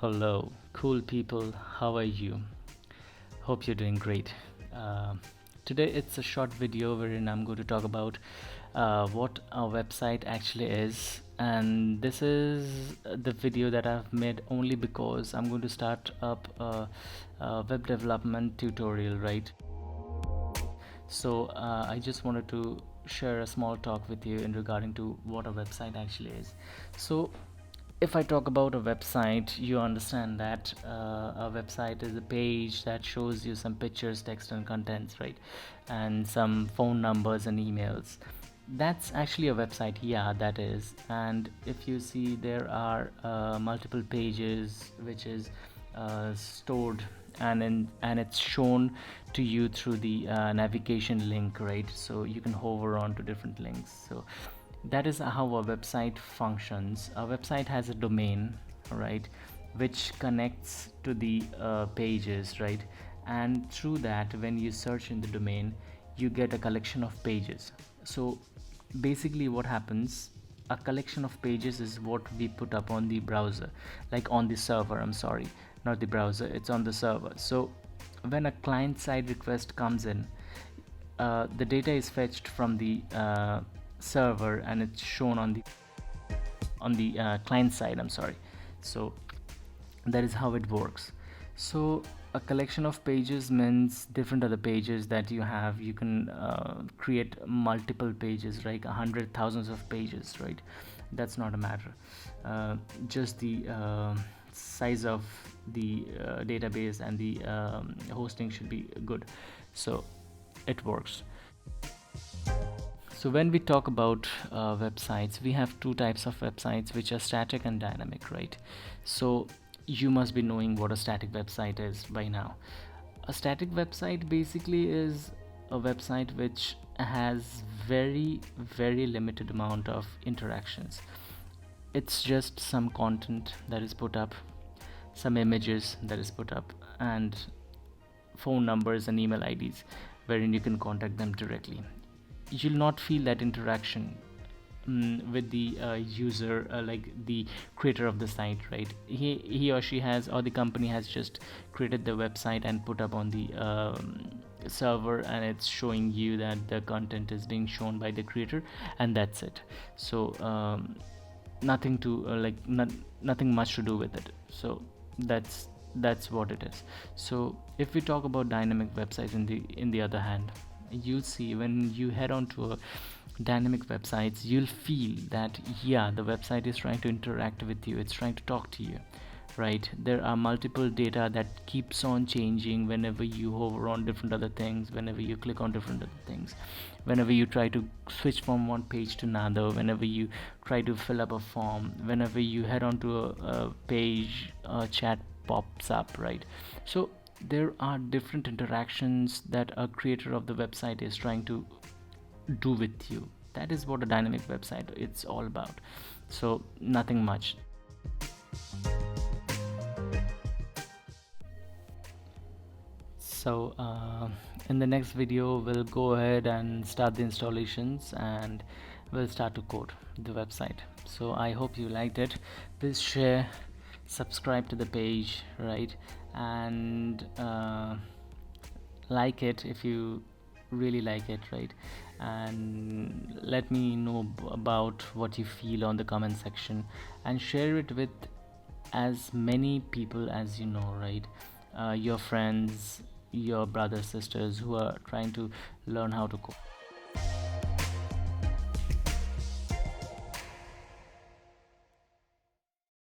Hello, cool people. How are you? Hope you're doing great. Uh, Today it's a short video wherein I'm going to talk about what a website actually is, and this is the video that I've made only because I'm going to start up a web development tutorial, right? So I just wanted to share a small talk with you in regarding to what a website actually is. So if I talk about a website, you understand that a website is a page that shows you some pictures, text and contents, right? And some phone numbers and emails. That's actually a website, yeah, that is. And if you see, there are multiple pages which is stored and it's shown to you through the navigation link, right? So you can hover on to different links. So that is how a website functions. A website has a domain, right, which connects to the pages, right? And through that, when you search in the domain, you get a collection of pages. So basically what happens, a collection of pages is what we put up on the browser, like on the server, I'm sorry, not the browser, it's on the server. So when a client side request comes in, the data is fetched from the server and it's shown on the client side, I'm sorry. So that is how it works. So a collection of pages means different other pages that you have. You can create multiple pages, like 100,000s of pages, right? That's not a matter. Just the size of the database and the hosting should be good, so it works. So when we talk about websites, we have two types of websites, which are static and dynamic, right? So you must be knowing what a static website is by now. A static website basically is a website which has very limited amount of interactions. It's just some content that is put up, some images that is put up, and phone numbers and email IDs wherein you can contact them directly. You'll not feel that interaction with the user, like the creator of the site, right? He or she has, or the company has just created the website and put up on the server, and it's showing you that the content is being shown by the creator, and that's it. So nothing to nothing much to do with it. So that's what it is. So if we talk about dynamic websites, in the other hand, you'll see when you head on to a dynamic websites, you'll feel that, yeah, the website is trying to interact with you, it's trying to talk to you, right? There are multiple data that keeps on changing whenever you hover on different other things, whenever you click on different other things, whenever you try to switch from one page to another, whenever you try to fill up a form, whenever you head on to a page, a chat pops up, right? So there are different interactions that a creator of the website is trying to do with you. That is what a dynamic website it's all about. So nothing much. So in the next video, we'll go ahead and start the installations, and we'll start to code the website. So I hope you liked it. Please share, subscribe to the page, right? And like it if you really like it, right? And let me know about what you feel on the comment section, and share it with as many people as you know, right? Your friends, your brothers, sisters who are trying to learn how to code.